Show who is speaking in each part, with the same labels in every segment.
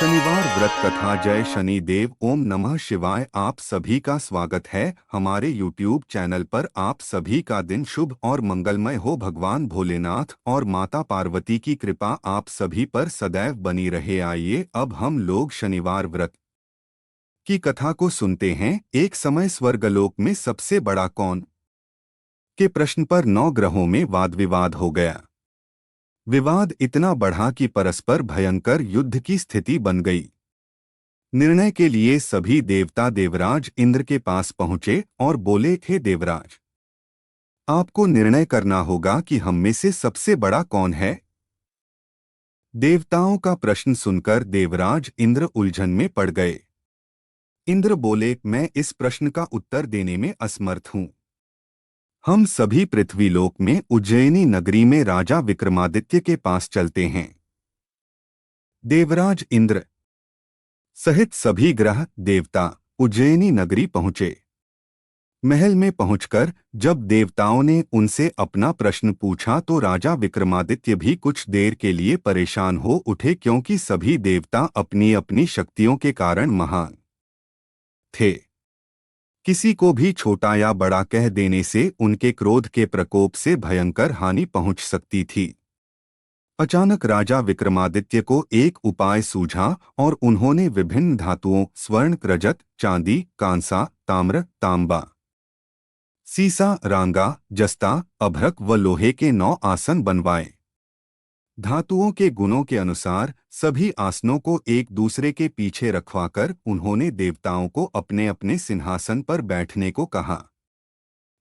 Speaker 1: शनिवार व्रत कथा। जय शनि देव। ओम नमः शिवाय। आप सभी का स्वागत है हमारे YouTube चैनल पर। आप सभी का दिन शुभ और मंगलमय हो। भगवान भोलेनाथ और माता पार्वती की कृपा आप सभी पर सदैव बनी रहे। आइए अब हम लोग शनिवार व्रत की कथा को सुनते हैं। एक समय स्वर्गलोक में सबसे बड़ा कौन के प्रश्न पर 9 ग्रहों में वाद विवाद हो गया। विवाद इतना बढ़ा कि परस्पर भयंकर युद्ध की स्थिति बन गई। निर्णय के लिए सभी देवता देवराज इंद्र के पास पहुंचे और बोले, हे देवराज, आपको निर्णय करना होगा कि हम में से सबसे बड़ा कौन है। देवताओं का प्रश्न सुनकर देवराज इंद्र उलझन में पड़ गए। इंद्र बोले, मैं इस प्रश्न का उत्तर देने में असमर्थ हूं। हम सभी पृथ्वीलोक में उज्जैनी नगरी में राजा विक्रमादित्य के पास चलते हैं। देवराज इंद्र सहित सभी ग्रह देवता उज्जैनी नगरी पहुंचे। महल में पहुंचकर जब देवताओं ने उनसे अपना प्रश्न पूछा तो राजा विक्रमादित्य भी कुछ देर के लिए परेशान हो उठे, क्योंकि सभी देवता अपनी अपनी शक्तियों के कारण महान थे। किसी को भी छोटा या बड़ा कह देने से उनके क्रोध के प्रकोप से भयंकर हानि पहुंच सकती थी। अचानक राजा विक्रमादित्य को एक उपाय सूझा और उन्होंने विभिन्न धातुओं स्वर्ण, रजत, चांदी, कांसा, ताम्र, तांबा, सीसा, रांगा, जस्ता, अभ्रक व लोहे के 9 आसन बनवाए। धातुओं के गुणों के अनुसार सभी आसनों को एक दूसरे के पीछे रखवाकर उन्होंने देवताओं को अपने अपने सिंहासन पर बैठने को कहा।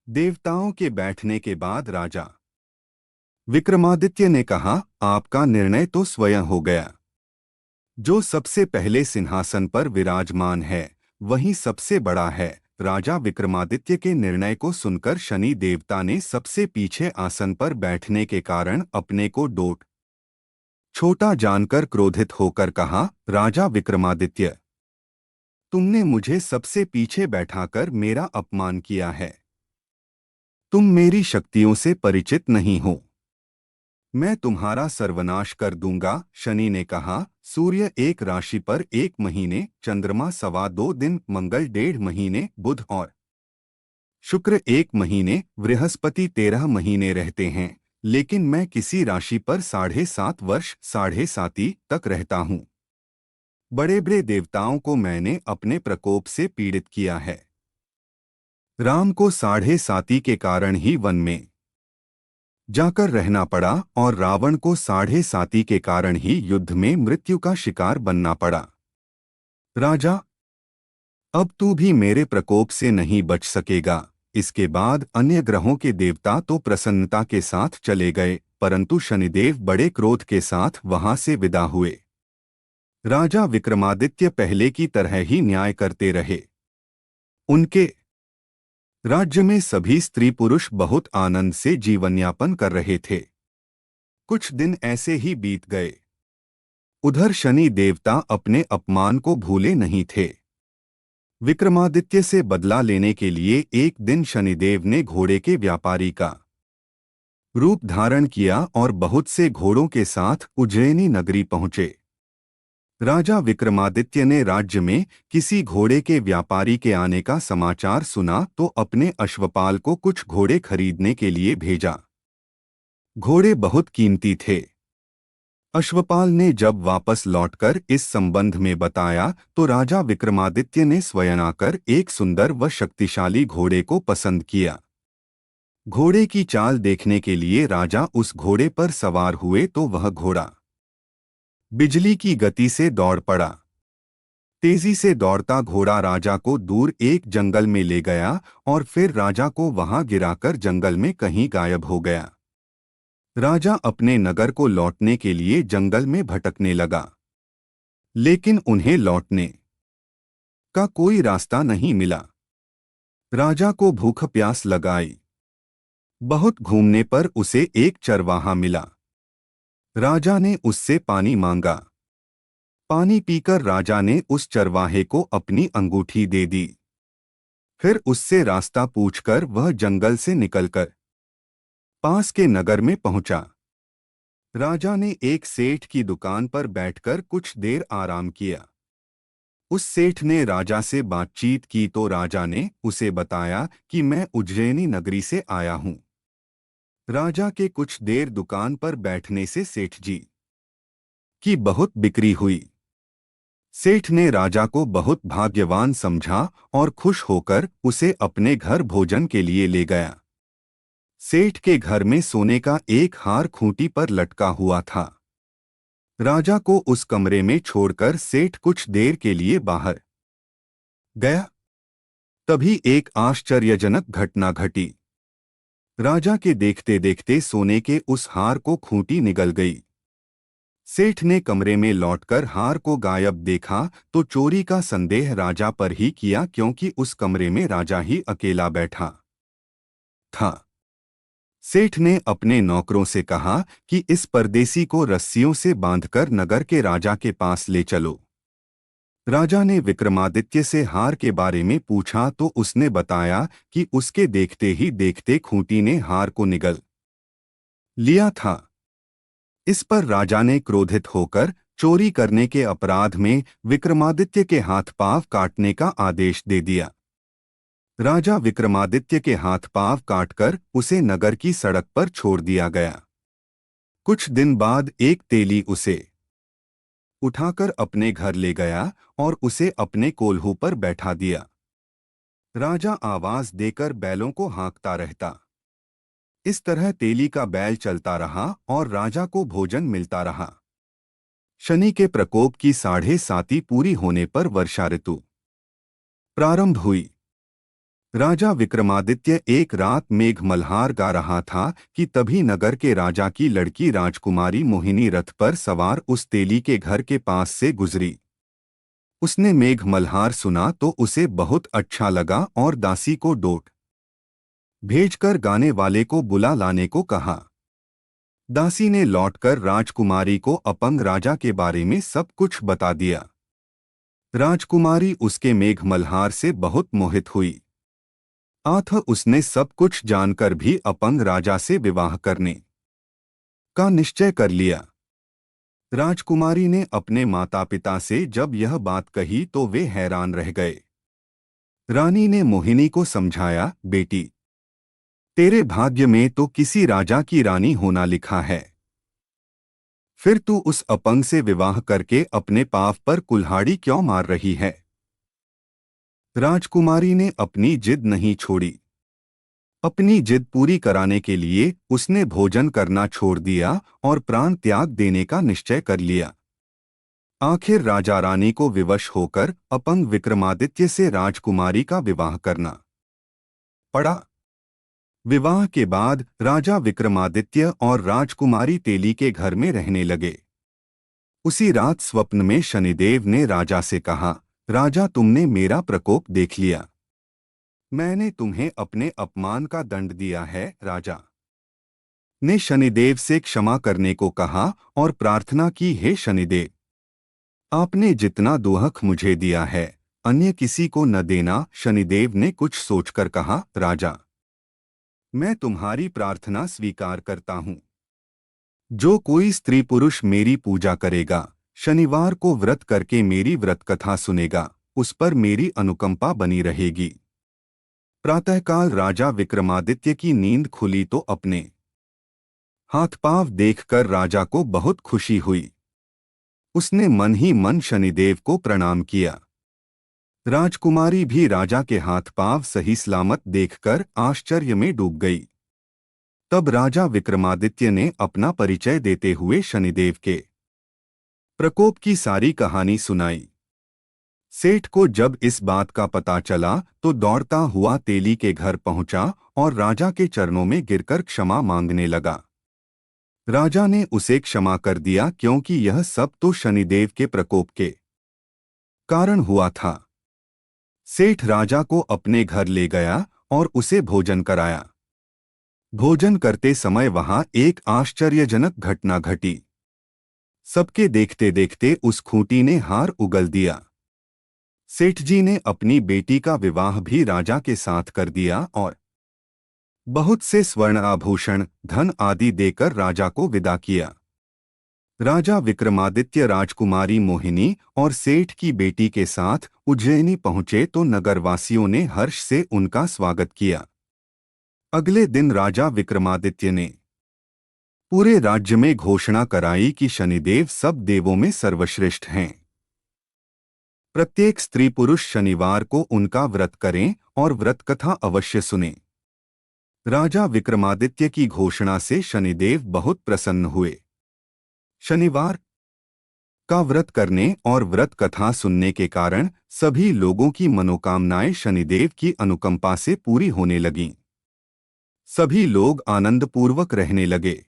Speaker 1: देवताओं के बैठने के बाद राजा विक्रमादित्य ने कहा, आपका निर्णय तो स्वयं हो गया। जो सबसे पहले सिंहासन पर विराजमान है वही सबसे बड़ा है। राजा विक्रमादित्य के निर्णय को सुनकर शनि देवता ने सबसे पीछे आसन पर बैठने के कारण अपने को डोट छोटा जानकर क्रोधित होकर कहा, राजा विक्रमादित्य, तुमने मुझे सबसे पीछे बैठाकर मेरा अपमान किया है। तुम मेरी शक्तियों से परिचित नहीं हो। मैं तुम्हारा सर्वनाश कर दूंगा। शनि ने कहा, सूर्य एक राशि पर 1 महीने, चंद्रमा 2.25 दिन, मंगल 1.5 महीने, बुध और शुक्र 1 महीने, बृहस्पति 13 महीने रहते हैं, लेकिन मैं किसी राशि पर 7.5 वर्ष 7.5 तक रहता हूँ। बड़े बड़े देवताओं को मैंने अपने प्रकोप से पीड़ित किया है। राम को 7.5 के कारण ही वन में जाकर रहना पड़ा और रावण को 7.5 के कारण ही युद्ध में मृत्यु का शिकार बनना पड़ा। राजा, अब तू भी मेरे प्रकोप से नहीं बच सकेगा। इसके बाद अन्य ग्रहों के देवता तो प्रसन्नता के साथ चले गए, परंतु शनिदेव बड़े क्रोध के साथ वहां से विदा हुए। राजा विक्रमादित्य पहले की तरह ही न्याय करते रहे। उनके राज्य में सभी स्त्री पुरुष बहुत आनंद से जीवनयापन कर रहे थे। कुछ दिन ऐसे ही बीत गए। उधर शनि देवता अपने अपमान को भूले नहीं थे। विक्रमादित्य से बदला लेने के लिए एक दिन शनिदेव ने घोड़े के व्यापारी का रूप धारण किया और बहुत से घोड़ों के साथ उज्जैनी नगरी पहुंचे। राजा विक्रमादित्य ने राज्य में किसी घोड़े के व्यापारी के आने का समाचार सुना तो अपने अश्वपाल को कुछ घोड़े खरीदने के लिए भेजा। घोड़े बहुत कीमती थे। अश्वपाल ने जब वापस लौटकर इस संबंध में बताया तो राजा विक्रमादित्य ने स्वयं आकर एक सुंदर व शक्तिशाली घोड़े को पसंद किया। घोड़े की चाल देखने के लिए राजा उस घोड़े पर सवार हुए तो वह घोड़ा बिजली की गति से दौड़ पड़ा। तेजी से दौड़ता घोड़ा राजा को दूर एक जंगल में ले गया और फिर राजा को वहां गिराकर जंगल में कहीं गायब हो गया। राजा अपने नगर को लौटने के लिए जंगल में भटकने लगा, लेकिन उन्हें लौटने का कोई रास्ता नहीं मिला। राजा को भूख प्यास लगाई। बहुत घूमने पर उसे एक चरवाहा मिला। राजा ने उससे पानी मांगा। पानी पीकर राजा ने उस चरवाहे को अपनी अंगूठी दे दी। फिर उससे रास्ता पूछकर वह जंगल से निकलकर पास के नगर में पहुंचा। राजा ने एक सेठ की दुकान पर बैठकर कुछ देर आराम किया। उस सेठ ने राजा से बातचीत की तो राजा ने उसे बताया कि मैं उज्जैनी नगरी से आया हूं। राजा के कुछ देर दुकान पर बैठने से सेठ जी की बहुत बिक्री हुई। सेठ ने राजा को बहुत भाग्यवान समझा और खुश होकर उसे अपने घर भोजन के लिए ले गया। सेठ के घर में सोने का एक हार खूंटी पर लटका हुआ था। राजा को उस कमरे में छोड़कर सेठ कुछ देर के लिए बाहर गया। तभी एक आश्चर्यजनक घटना घटी। राजा के देखते देखते सोने के उस हार को खूंटी निगल गई। सेठ ने कमरे में लौटकर हार को गायब देखा तो चोरी का संदेह राजा पर ही किया, क्योंकि उस कमरे में राजा ही अकेला बैठा था। सेठ ने अपने नौकरों से कहा कि इस परदेसी को रस्सियों से बांधकर नगर के राजा के पास ले चलो। राजा ने विक्रमादित्य से हार के बारे में पूछा तो उसने बताया कि उसके देखते ही देखते खूंटी ने हार को निगल लिया था। इस पर राजा ने क्रोधित होकर चोरी करने के अपराध में विक्रमादित्य के हाथ पांव काटने का आदेश दे दिया। राजा विक्रमादित्य के हाथ पांव काटकर उसे नगर की सड़क पर छोड़ दिया गया। कुछ दिन बाद एक तेली उसे उठाकर अपने घर ले गया और उसे अपने कोल्हू पर बैठा दिया। राजा आवाज देकर बैलों को हाँकता रहता। इस तरह तेली का बैल चलता रहा और राजा को भोजन मिलता रहा। शनि के प्रकोप की 7.5 पूरी होने पर वर्षा ऋतु प्रारंभ हुई। राजा विक्रमादित्य एक रात मेघ मल्हार गा रहा था कि तभी नगर के राजा की लड़की राजकुमारी मोहिनी रथ पर सवार उस तेली के घर के पास से गुजरी। उसने मेघ मल्हार सुना तो उसे बहुत अच्छा लगा और दासी को डोट भेजकर गाने वाले को बुला लाने को कहा। दासी ने लौटकर राजकुमारी को अपंग राजा के बारे में सब कुछ बता दिया। राजकुमारी उसके मेघ मल्हार से बहुत मोहित हुई। अतः उसने सब कुछ जानकर भी अपंग राजा से विवाह करने का निश्चय कर लिया। राजकुमारी ने अपने माता पिता से जब यह बात कही तो वे हैरान रह गए। रानी ने मोहिनी को समझाया, बेटी, तेरे भाग्य में तो किसी राजा की रानी होना लिखा है, फिर तू उस अपंग से विवाह करके अपने पाप पर कुल्हाड़ी क्यों मार रही है। राजकुमारी ने अपनी जिद नहीं छोड़ी। अपनी जिद पूरी कराने के लिए उसने भोजन करना छोड़ दिया और प्राण त्याग देने का निश्चय कर लिया। आखिर राजा रानी को विवश होकर अपंग विक्रमादित्य से राजकुमारी का विवाह करना पड़ा। विवाह के बाद राजा विक्रमादित्य और राजकुमारी तेली के घर में रहने लगे। उसी रात स्वप्न में शनिदेव ने राजा से कहा, राजा, तुमने मेरा प्रकोप देख लिया। मैंने तुम्हें अपने अपमान का दंड दिया है। राजा ने शनिदेव से क्षमा करने को कहा और प्रार्थना की, हे शनिदेव, आपने जितना दुहक मुझे दिया है अन्य किसी को न देना। शनिदेव ने कुछ सोचकर कहा, राजा, मैं तुम्हारी प्रार्थना स्वीकार करता हूँ। जो कोई स्त्री पुरुष मेरी पूजा करेगा, शनिवार को व्रत करके मेरी व्रत कथा सुनेगा, उस पर मेरी अनुकंपा बनी रहेगी। प्रातःकाल राजा विक्रमादित्य की नींद खुली तो अपने हाथ पांव देखकर राजा को बहुत खुशी हुई। उसने मन ही मन शनिदेव को प्रणाम किया। राजकुमारी भी राजा के हाथ पांव सही सलामत देखकर आश्चर्य में डूब गई। तब राजा विक्रमादित्य ने अपना परिचय देते हुए शनिदेव के प्रकोप की सारी कहानी सुनाई। सेठ को जब इस बात का पता चला तो दौड़ता हुआ तेली के घर पहुंचा और राजा के चरणों में गिरकर क्षमा मांगने लगा। राजा ने उसे क्षमा कर दिया, क्योंकि यह सब तो शनिदेव के प्रकोप के कारण हुआ था। सेठ राजा को अपने घर ले गया और उसे भोजन कराया। भोजन करते समय वहां एक आश्चर्यजनक घटना घटी। सबके देखते देखते उस खूंटी ने हार उगल दिया। सेठ जी ने अपनी बेटी का विवाह भी राजा के साथ कर दिया और बहुत से स्वर्ण आभूषण, धन आदि देकर राजा को विदा किया। राजा विक्रमादित्य राजकुमारी मोहिनी और सेठ की बेटी के साथ उज्जैनी पहुंचे तो नगरवासियों ने हर्ष से उनका स्वागत किया। अगले दिन राजा विक्रमादित्य ने पूरे राज्य में घोषणा कराई कि शनिदेव सब देवों में सर्वश्रेष्ठ हैं। प्रत्येक स्त्री पुरुष शनिवार को उनका व्रत करें और व्रत कथा अवश्य सुनें। राजा विक्रमादित्य की घोषणा से शनिदेव बहुत प्रसन्न हुए। शनिवार का व्रत करने और व्रत कथा सुनने के कारण सभी लोगों की मनोकामनाएं शनिदेव की अनुकंपा से पूरी होने लगीं। सभी लोग आनंदपूर्वक रहने लगे।